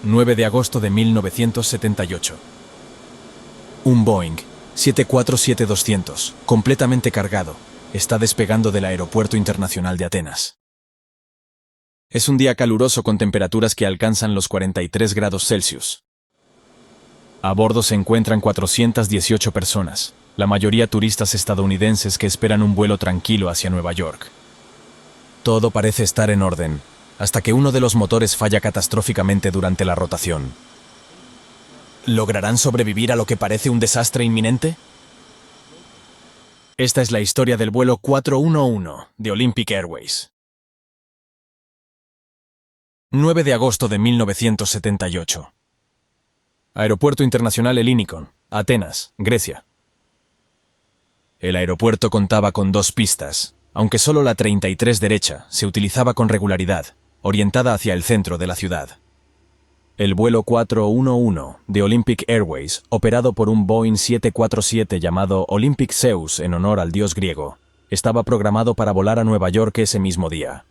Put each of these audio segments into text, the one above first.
9 de agosto de 1978. Un Boeing 747-200, completamente cargado, está despegando del Aeropuerto Internacional de Atenas. Es un día caluroso con temperaturas que alcanzan los 43 grados Celsius. A bordo se encuentran 418 personas, la mayoría turistas estadounidenses que esperan un vuelo tranquilo hacia Nueva York. Todo parece estar en orden, hasta que uno de los motores falla catastróficamente durante la rotación. ¿Lograrán sobrevivir a lo que parece un desastre inminente? Esta es la historia del vuelo 411 de Olympic Airways. 9 de agosto de 1978. Aeropuerto Internacional Elínikon, Atenas, Grecia. El aeropuerto contaba con 2 pistas, aunque solo la 33 derecha se utilizaba con regularidad, orientada hacia el centro de la ciudad. El vuelo 411 de Olympic Airways, operado por un Boeing 747 llamado Olympic Zeus en honor al dios griego, estaba programado para volar a Nueva York ese mismo día.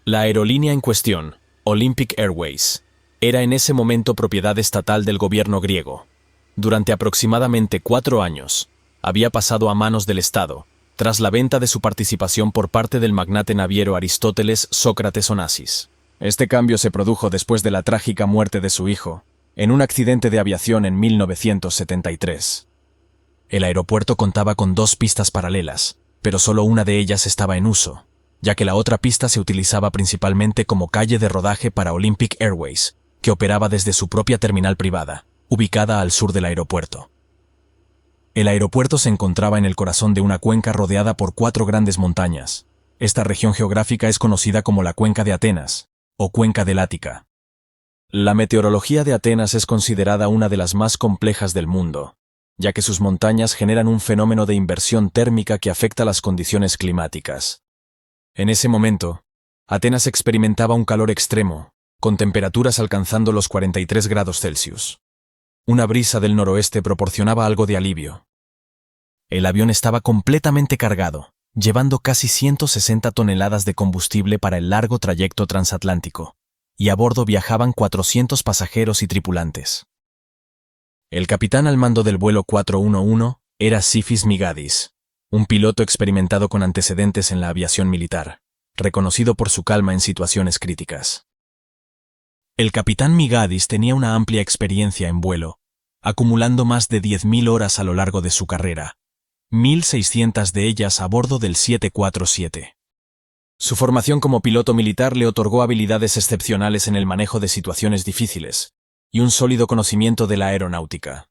La aerolínea en cuestión, Olympic Airways, era en ese momento propiedad estatal del gobierno griego. Durante aproximadamente 4 años, había pasado a manos del Estado, tras la venta de su participación por parte del magnate naviero Aristóteles Sócrates Onassis. Este cambio se produjo después de la trágica muerte de su hijo, en un accidente de aviación en 1973. El aeropuerto contaba con 2 pistas paralelas, pero solo una de ellas estaba en uso, ya que la otra pista se utilizaba principalmente como calle de rodaje para Olympic Airways, que operaba desde su propia terminal privada, ubicada al sur del aeropuerto. El aeropuerto se encontraba en el corazón de una cuenca rodeada por 4 grandes montañas. Esta región geográfica es conocida como la Cuenca de Atenas, o Cuenca del Ática. La meteorología de Atenas es considerada una de las más complejas del mundo, ya que sus montañas generan un fenómeno de inversión térmica que afecta las condiciones climáticas. En ese momento, Atenas experimentaba un calor extremo, con temperaturas alcanzando los 43 grados Celsius. Una brisa del noroeste proporcionaba algo de alivio. El avión estaba completamente cargado, llevando casi 160 toneladas de combustible para el largo trayecto transatlántico, y a bordo viajaban 400 pasajeros y tripulantes. El capitán al mando del vuelo 411 era Sifis Migadis, un piloto experimentado con antecedentes en la aviación militar, reconocido por su calma en situaciones críticas. El capitán Migadis tenía una amplia experiencia en vuelo, acumulando más de 10.000 horas a lo largo de su carrera, 1.600 de ellas a bordo del 747. Su formación como piloto militar le otorgó habilidades excepcionales en el manejo de situaciones difíciles y un sólido conocimiento de la aeronáutica.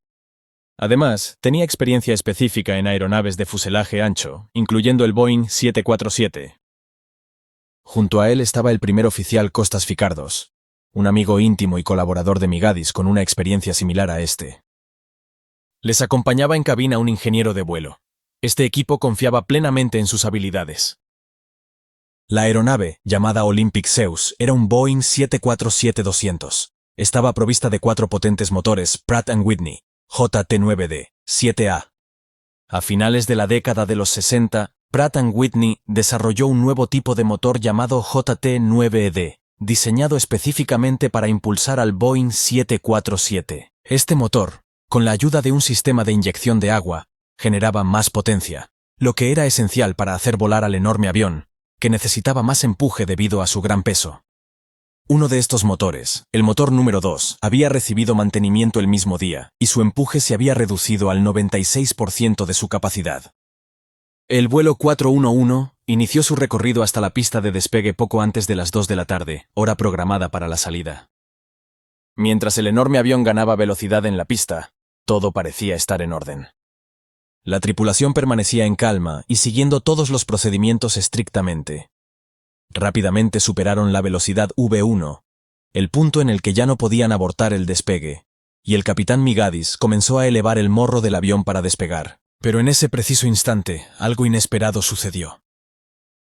Además, tenía experiencia específica en aeronaves de fuselaje ancho, incluyendo el Boeing 747. Junto a él estaba el primer oficial Kostas Fikardos, un amigo íntimo y colaborador de Migadis con una experiencia similar a este. Les acompañaba en cabina un ingeniero de vuelo. Este equipo confiaba plenamente en sus habilidades. La aeronave, llamada Olympic Zeus, era un Boeing 747-200. Estaba provista de 4 potentes motores Pratt & Whitney, JT9D, 7A. A finales de la década de los 60, Pratt & Whitney desarrolló un nuevo tipo de motor llamado JT9D, diseñado específicamente para impulsar al Boeing 747. Este motor, con la ayuda de un sistema de inyección de agua, generaba más potencia, lo que era esencial para hacer volar al enorme avión, que necesitaba más empuje debido a su gran peso. Uno de estos motores, el motor número 2, había recibido mantenimiento el mismo día, y su empuje se había reducido al 96% de su capacidad. El vuelo 411 inició su recorrido hasta la pista de despegue poco antes de las 2 de la tarde, hora programada para la salida. Mientras el enorme avión ganaba velocidad en la pista, todo parecía estar en orden. La tripulación permanecía en calma y siguiendo todos los procedimientos estrictamente. Rápidamente superaron la velocidad V1, el punto en el que ya no podían abortar el despegue, y el capitán Migadis comenzó a elevar el morro del avión para despegar. Pero en ese preciso instante, algo inesperado sucedió.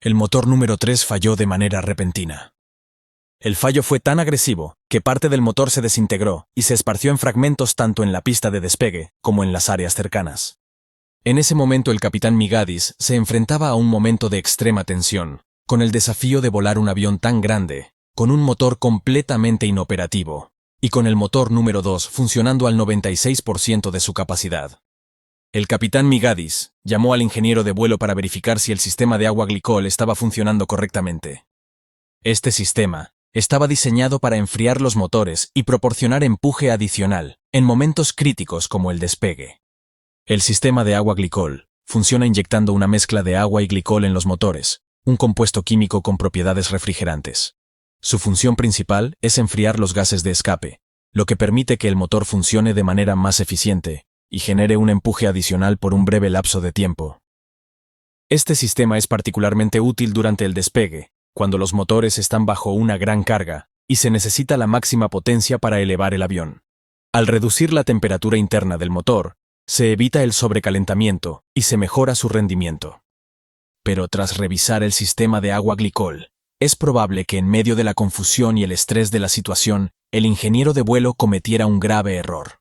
El motor número 3 falló de manera repentina. El fallo fue tan agresivo que parte del motor se desintegró y se esparció en fragmentos tanto en la pista de despegue como en las áreas cercanas. En ese momento el capitán Migadis se enfrentaba a un momento de extrema tensión, con el desafío de volar un avión tan grande, con un motor completamente inoperativo, y con el motor número 2 funcionando al 96% de su capacidad. El capitán Migadis llamó al ingeniero de vuelo para verificar si el sistema de agua glicol estaba funcionando correctamente. Este sistema estaba diseñado para enfriar los motores y proporcionar empuje adicional en momentos críticos como el despegue. El sistema de agua glicol funciona inyectando una mezcla de agua y glicol en los motores, un compuesto químico con propiedades refrigerantes. Su función principal es enfriar los gases de escape, lo que permite que el motor funcione de manera más eficiente y genere un empuje adicional por un breve lapso de tiempo. Este sistema es particularmente útil durante el despegue, cuando los motores están bajo una gran carga y se necesita la máxima potencia para elevar el avión. Al reducir la temperatura interna del motor, se evita el sobrecalentamiento y se mejora su rendimiento. Pero tras revisar el sistema de agua glicol, es probable que en medio de la confusión y el estrés de la situación, el ingeniero de vuelo cometiera un grave error.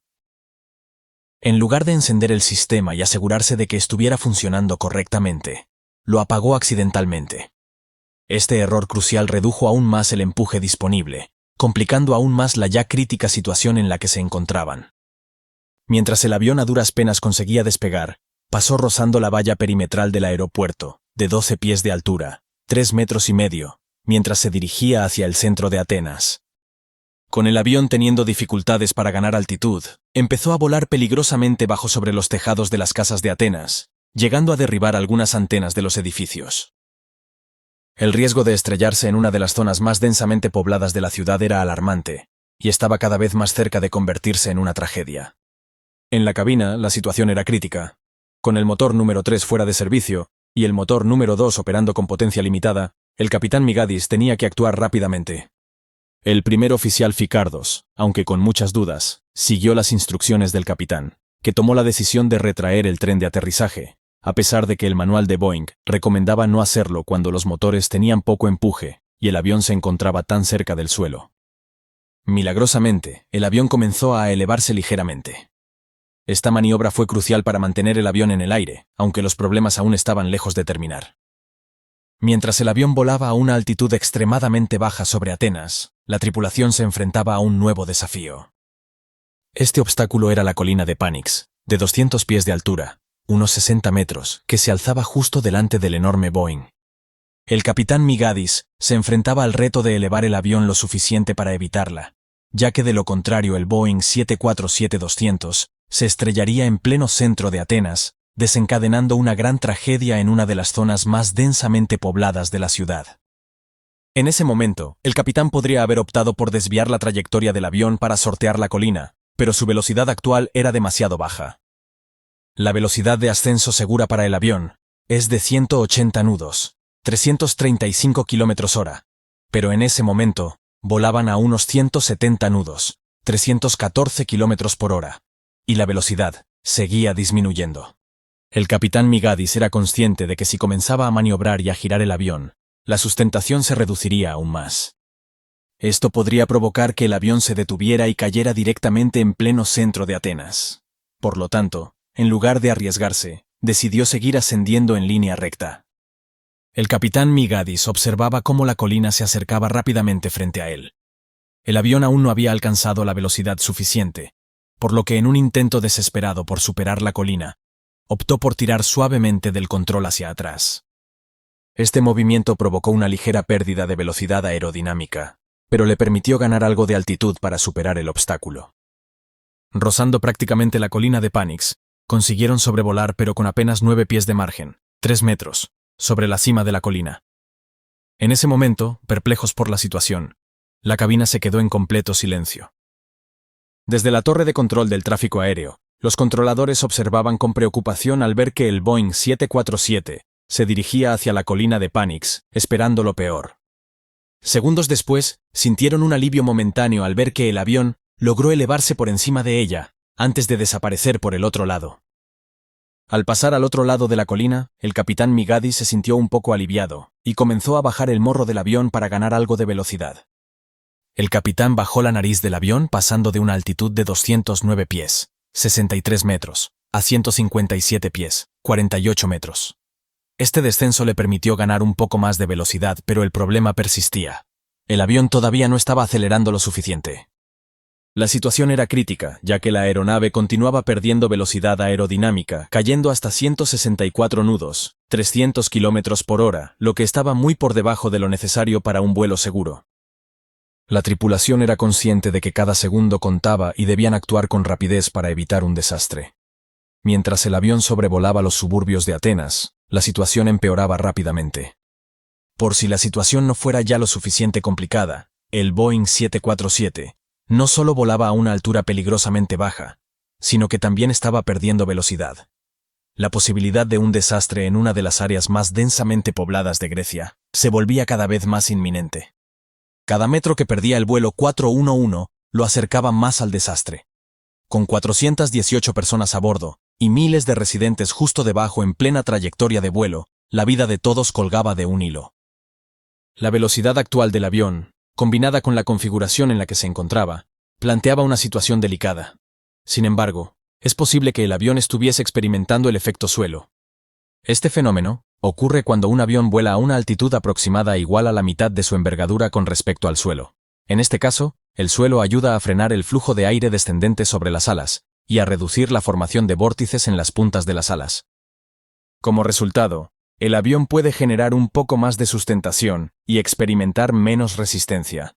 En lugar de encender el sistema y asegurarse de que estuviera funcionando correctamente, lo apagó accidentalmente. Este error crucial redujo aún más el empuje disponible, complicando aún más la ya crítica situación en la que se encontraban. Mientras el avión a duras penas conseguía despegar, pasó rozando la valla perimetral del aeropuerto, de 12 pies de altura, 3,5 metros, mientras se dirigía hacia el centro de Atenas. Con el avión teniendo dificultades para ganar altitud, empezó a volar peligrosamente bajo sobre los tejados de las casas de Atenas, llegando a derribar algunas antenas de los edificios. El riesgo de estrellarse en una de las zonas más densamente pobladas de la ciudad era alarmante, y estaba cada vez más cerca de convertirse en una tragedia. En la cabina, la situación era crítica. Con el motor número 3 fuera de servicio, y el motor número 2 operando con potencia limitada, el capitán Migadis tenía que actuar rápidamente. El primer oficial Ficardos, aunque con muchas dudas, siguió las instrucciones del capitán, que tomó la decisión de retraer el tren de aterrizaje, a pesar de que el manual de Boeing recomendaba no hacerlo cuando los motores tenían poco empuje y el avión se encontraba tan cerca del suelo. Milagrosamente, el avión comenzó a elevarse ligeramente. Esta maniobra fue crucial para mantener el avión en el aire, aunque los problemas aún estaban lejos de terminar. Mientras el avión volaba a una altitud extremadamente baja sobre Atenas, la tripulación se enfrentaba a un nuevo desafío. Este obstáculo era la colina de Pánix, de 200 pies de altura, unos 60 metros, que se alzaba justo delante del enorme Boeing. El capitán Migadis se enfrentaba al reto de elevar el avión lo suficiente para evitarla, ya que de lo contrario el Boeing 747-200 se estrellaría en pleno centro de Atenas, desencadenando una gran tragedia en una de las zonas más densamente pobladas de la ciudad. En ese momento, el capitán podría haber optado por desviar la trayectoria del avión para sortear la colina, pero su velocidad actual era demasiado baja. La velocidad de ascenso segura para el avión es de 180 nudos, 335 km/h, pero en ese momento volaban a unos 170 nudos, 314 km/h, y la velocidad seguía disminuyendo. El capitán Migadis era consciente de que si comenzaba a maniobrar y a girar el avión, la sustentación se reduciría aún más. Esto podría provocar que el avión se detuviera y cayera directamente en pleno centro de Atenas. Por lo tanto, en lugar de arriesgarse, decidió seguir ascendiendo en línea recta. El capitán Migadis observaba cómo la colina se acercaba rápidamente frente a él. El avión aún no había alcanzado la velocidad suficiente, por lo que en un intento desesperado por superar la colina, optó por tirar suavemente del control hacia atrás. Este movimiento provocó una ligera pérdida de velocidad aerodinámica, pero le permitió ganar algo de altitud para superar el obstáculo. Rozando prácticamente la colina de Pánix, consiguieron sobrevolar pero con apenas 9 pies de margen, 3 metros, sobre la cima de la colina. En ese momento, perplejos por la situación, la cabina se quedó en completo silencio. Desde la torre de control del tráfico aéreo, los controladores observaban con preocupación al ver que el Boeing 747 se dirigía hacia la colina de Pánix, esperando lo peor. Segundos después, sintieron un alivio momentáneo al ver que el avión logró elevarse por encima de ella, antes de desaparecer por el otro lado. Al pasar al otro lado de la colina, el capitán Migadis se sintió un poco aliviado y comenzó a bajar el morro del avión para ganar algo de velocidad. El capitán bajó la nariz del avión pasando de una altitud de 209 pies, 63 metros, a 157 pies, 48 metros. Este descenso le permitió ganar un poco más de velocidad, pero el problema persistía. El avión todavía no estaba acelerando lo suficiente. La situación era crítica, ya que la aeronave continuaba perdiendo velocidad aerodinámica, cayendo hasta 164 nudos, 300 kilómetros por hora, lo que estaba muy por debajo de lo necesario para un vuelo seguro. La tripulación era consciente de que cada segundo contaba y debían actuar con rapidez para evitar un desastre. Mientras el avión sobrevolaba los suburbios de Atenas, la situación empeoraba rápidamente. Por si la situación no fuera ya lo suficiente complicada, el Boeing 747 no solo volaba a una altura peligrosamente baja, sino que también estaba perdiendo velocidad. La posibilidad de un desastre en una de las áreas más densamente pobladas de Grecia se volvía cada vez más inminente. Cada metro que perdía el vuelo 411 lo acercaba más al desastre. Con 418 personas a bordo y miles de residentes justo debajo en plena trayectoria de vuelo, la vida de todos colgaba de un hilo. La velocidad actual del avión, combinada con la configuración en la que se encontraba, planteaba una situación delicada. Sin embargo, es posible que el avión estuviese experimentando el efecto suelo. Este fenómeno ocurre cuando un avión vuela a una altitud aproximada igual a la mitad de su envergadura con respecto al suelo. En este caso, el suelo ayuda a frenar el flujo de aire descendente sobre las alas y a reducir la formación de vórtices en las puntas de las alas. Como resultado, el avión puede generar un poco más de sustentación y experimentar menos resistencia.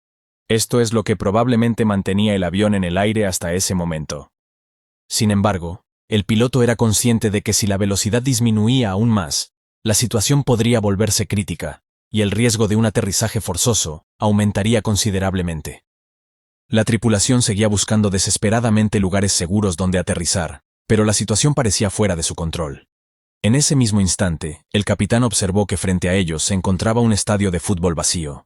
Esto es lo que probablemente mantenía el avión en el aire hasta ese momento. Sin embargo, el piloto era consciente de que si la velocidad disminuía aún más, la situación podría volverse crítica, y el riesgo de un aterrizaje forzoso aumentaría considerablemente. La tripulación seguía buscando desesperadamente lugares seguros donde aterrizar, pero la situación parecía fuera de su control. En ese mismo instante, el capitán observó que frente a ellos se encontraba un estadio de fútbol vacío.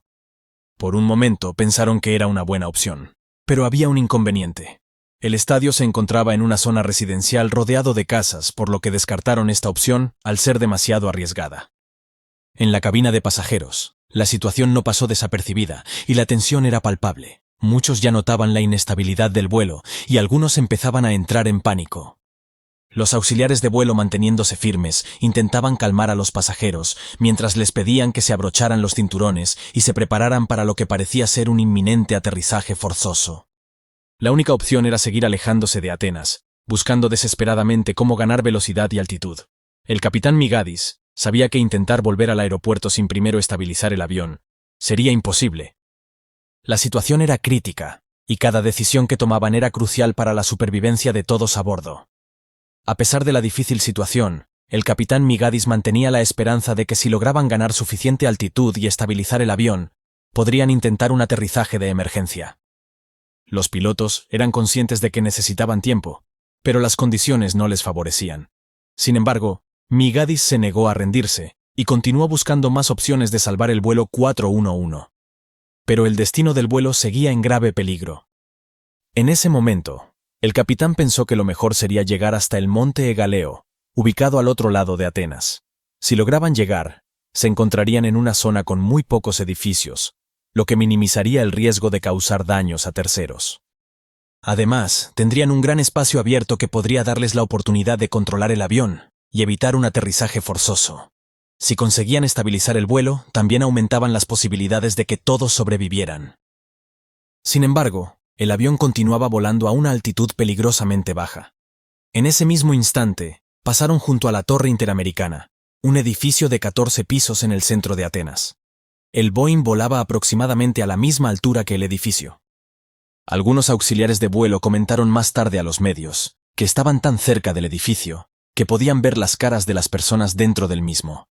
Por un momento pensaron que era una buena opción, pero había un inconveniente. El estadio se encontraba en una zona residencial rodeado de casas, por lo que descartaron esta opción al ser demasiado arriesgada. En la cabina de pasajeros, la situación no pasó desapercibida y la tensión era palpable. Muchos ya notaban la inestabilidad del vuelo y algunos empezaban a entrar en pánico. Los auxiliares de vuelo, manteniéndose firmes, intentaban calmar a los pasajeros, mientras les pedían que se abrocharan los cinturones y se prepararan para lo que parecía ser un inminente aterrizaje forzoso. La única opción era seguir alejándose de Atenas, buscando desesperadamente cómo ganar velocidad y altitud. El capitán Migadis sabía que intentar volver al aeropuerto sin primero estabilizar el avión sería imposible. La situación era crítica, y cada decisión que tomaban era crucial para la supervivencia de todos a bordo. A pesar de la difícil situación, el capitán Migadis mantenía la esperanza de que si lograban ganar suficiente altitud y estabilizar el avión, podrían intentar un aterrizaje de emergencia. Los pilotos eran conscientes de que necesitaban tiempo, pero las condiciones no les favorecían. Sin embargo, Migadis se negó a rendirse y continuó buscando más opciones de salvar el vuelo 411. Pero el destino del vuelo seguía en grave peligro. En ese momento, el capitán pensó que lo mejor sería llegar hasta el monte Egaleo, ubicado al otro lado de Atenas. Si lograban llegar, se encontrarían en una zona con muy pocos edificios, lo que minimizaría el riesgo de causar daños a terceros. Además, tendrían un gran espacio abierto que podría darles la oportunidad de controlar el avión y evitar un aterrizaje forzoso. Si conseguían estabilizar el vuelo, también aumentaban las posibilidades de que todos sobrevivieran. Sin embargo, el avión continuaba volando a una altitud peligrosamente baja. En ese mismo instante, pasaron junto a la Torre Interamericana, un edificio de 14 pisos en el centro de Atenas. El Boeing volaba aproximadamente a la misma altura que el edificio. Algunos auxiliares de vuelo comentaron más tarde a los medios que estaban tan cerca del edificio que podían ver las caras de las personas dentro del mismo.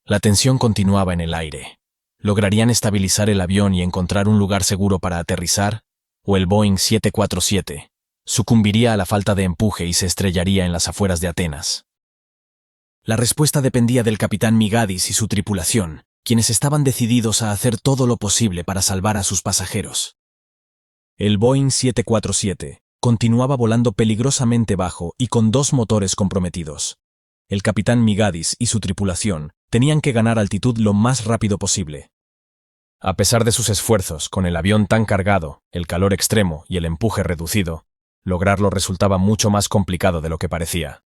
La tensión continuaba en el aire. ¿Lograrían estabilizar el avión y encontrar un lugar seguro para aterrizar? ¿O el Boeing 747 sucumbiría a la falta de empuje y se estrellaría en las afueras de Atenas? La respuesta dependía del capitán Migadis y su tripulación, quienes estaban decididos a hacer todo lo posible para salvar a sus pasajeros. El Boeing 747 continuaba volando peligrosamente bajo y con 2 motores comprometidos. El capitán Migadis y su tripulación tenían que ganar altitud lo más rápido posible. A pesar de sus esfuerzos, con el avión tan cargado, el calor extremo y el empuje reducido, lograrlo resultaba mucho más complicado de lo que parecía.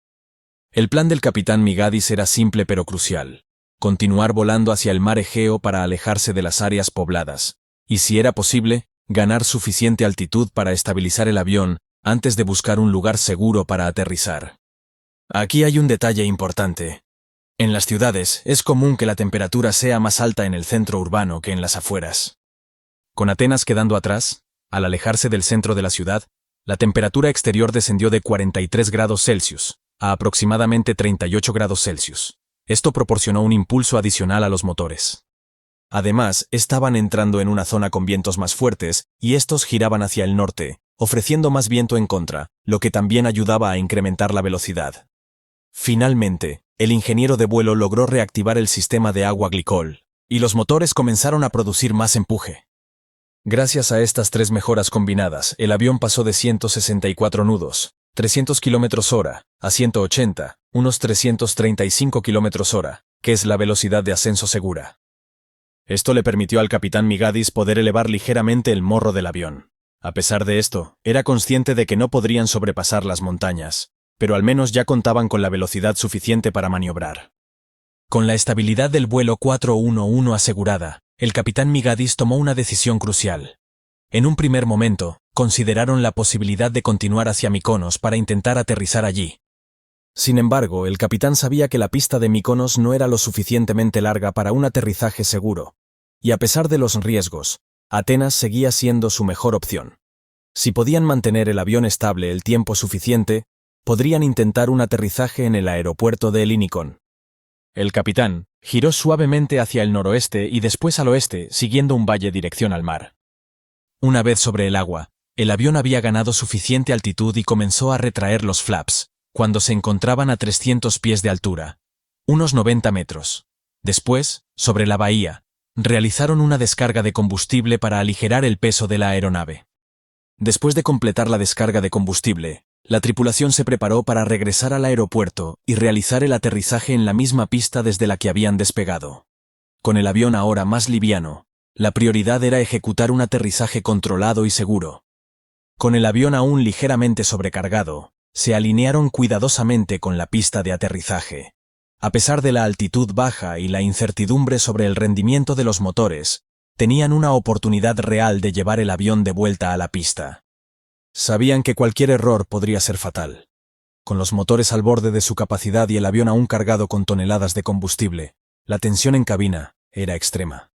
El plan del capitán Migadis era simple pero crucial: continuar volando hacia el mar Egeo para alejarse de las áreas pobladas, y si era posible, ganar suficiente altitud para estabilizar el avión antes de buscar un lugar seguro para aterrizar. Aquí hay un detalle importante. En las ciudades es común que la temperatura sea más alta en el centro urbano que en las afueras. Con Atenas quedando atrás, al alejarse del centro de la ciudad, la temperatura exterior descendió de 43 grados Celsius a aproximadamente 38 grados Celsius. Esto proporcionó un impulso adicional a los motores. Además, estaban entrando en una zona con vientos más fuertes y estos giraban hacia el norte, ofreciendo más viento en contra, lo que también ayudaba a incrementar la velocidad. Finalmente, el ingeniero de vuelo logró reactivar el sistema de agua glicol, y los motores comenzaron a producir más empuje. Gracias a estas tres mejoras combinadas, el avión pasó de 164 nudos, 300 km/h, a 180, unos 335 km/h, que es la velocidad de ascenso segura. Esto le permitió al capitán Migadis poder elevar ligeramente el morro del avión. A pesar de esto, era consciente de que no podrían sobrepasar las montañas, pero al menos ya contaban con la velocidad suficiente para maniobrar. Con la estabilidad del vuelo 411 asegurada, el capitán Migadis tomó una decisión crucial. En un primer momento, consideraron la posibilidad de continuar hacia Mykonos para intentar aterrizar allí. Sin embargo, el capitán sabía que la pista de Mykonos no era lo suficientemente larga para un aterrizaje seguro, y a pesar de los riesgos, Atenas seguía siendo su mejor opción. Si podían mantener el avión estable el tiempo suficiente, podrían intentar un aterrizaje en el aeropuerto de Ellinikon. El capitán giró suavemente hacia el noroeste y después al oeste, siguiendo un valle dirección al mar. Una vez sobre el agua, el avión había ganado suficiente altitud y comenzó a retraer los flaps, cuando se encontraban a 300 pies de altura, unos 90 metros. Después, sobre la bahía, realizaron una descarga de combustible para aligerar el peso de la aeronave. Después de completar la descarga de combustible, la tripulación se preparó para regresar al aeropuerto y realizar el aterrizaje en la misma pista desde la que habían despegado. Con el avión ahora más liviano, la prioridad era ejecutar un aterrizaje controlado y seguro. Con el avión aún ligeramente sobrecargado, se alinearon cuidadosamente con la pista de aterrizaje. A pesar de la altitud baja y la incertidumbre sobre el rendimiento de los motores, tenían una oportunidad real de llevar el avión de vuelta a la pista. Sabían que cualquier error podría ser fatal. Con los motores al borde de su capacidad y el avión aún cargado con toneladas de combustible, la tensión en cabina era extrema.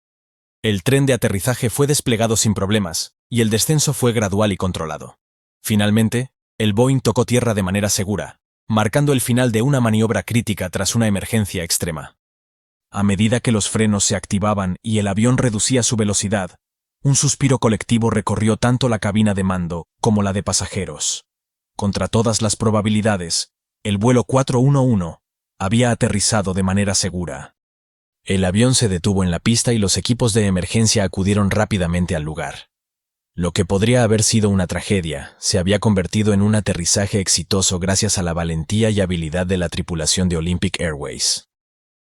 El tren de aterrizaje fue desplegado sin problemas, y el descenso fue gradual y controlado. Finalmente, el Boeing tocó tierra de manera segura, marcando el final de una maniobra crítica tras una emergencia extrema. A medida que los frenos se activaban y el avión reducía su velocidad, un suspiro colectivo recorrió tanto la cabina de mando como la de pasajeros. Contra todas las probabilidades, el vuelo 411 había aterrizado de manera segura. El avión se detuvo en la pista y los equipos de emergencia acudieron rápidamente al lugar. Lo que podría haber sido una tragedia se había convertido en un aterrizaje exitoso gracias a la valentía y habilidad de la tripulación de Olympic Airways.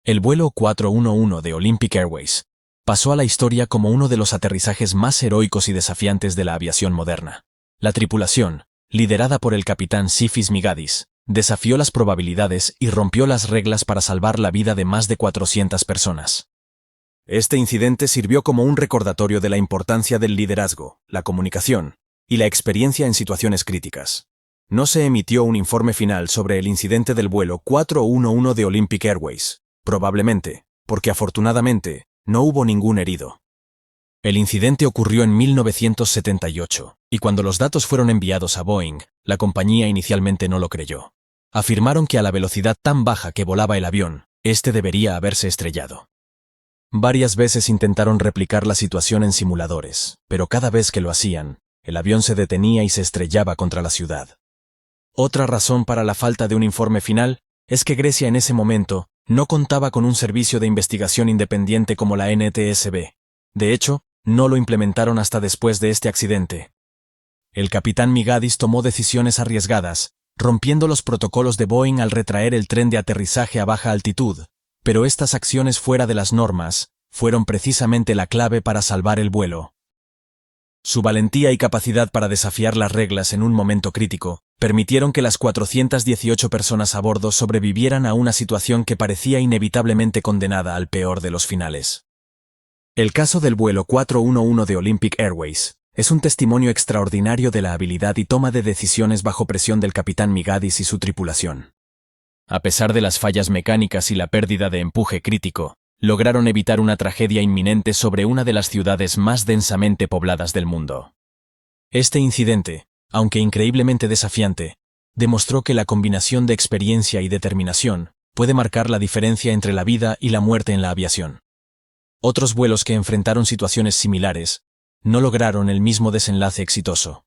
El vuelo 411 de Olympic Airways pasó a la historia como uno de los aterrizajes más heroicos y desafiantes de la aviación moderna. La tripulación, liderada por el capitán Sifis Migadis, desafió las probabilidades y rompió las reglas para salvar la vida de más de 400 personas. Este incidente sirvió como un recordatorio de la importancia del liderazgo, la comunicación y la experiencia en situaciones críticas. No se emitió un informe final sobre el incidente del vuelo 411 de Olympic Airways, probablemente, porque afortunadamente no hubo ningún herido. El incidente ocurrió en 1978, y cuando los datos fueron enviados a Boeing, la compañía inicialmente no lo creyó. Afirmaron que a la velocidad tan baja que volaba el avión, este debería haberse estrellado. Varias veces intentaron replicar la situación en simuladores, pero cada vez que lo hacían, el avión se detenía y se estrellaba contra la ciudad. Otra razón para la falta de un informe final es que Grecia en ese momento no contaba con un servicio de investigación independiente como la NTSB. De hecho, no lo implementaron hasta después de este accidente. El capitán Migadis tomó decisiones arriesgadas, rompiendo los protocolos de Boeing al retraer el tren de aterrizaje a baja altitud, pero estas acciones fuera de las normas fueron precisamente la clave para salvar el vuelo. Su valentía y capacidad para desafiar las reglas en un momento crítico permitieron que las 418 personas a bordo sobrevivieran a una situación que parecía inevitablemente condenada al peor de los finales. El caso del vuelo 411 de Olympic Airways Es un testimonio extraordinario de la habilidad y toma de decisiones bajo presión del capitán Migadis y su tripulación. A pesar de las fallas mecánicas y la pérdida de empuje crítico, lograron evitar una tragedia inminente sobre una de las ciudades más densamente pobladas del mundo. Este incidente, aunque increíblemente desafiante, demostró que la combinación de experiencia y determinación puede marcar la diferencia entre la vida y la muerte en la aviación. Otros vuelos que enfrentaron situaciones similares no lograron el mismo desenlace exitoso.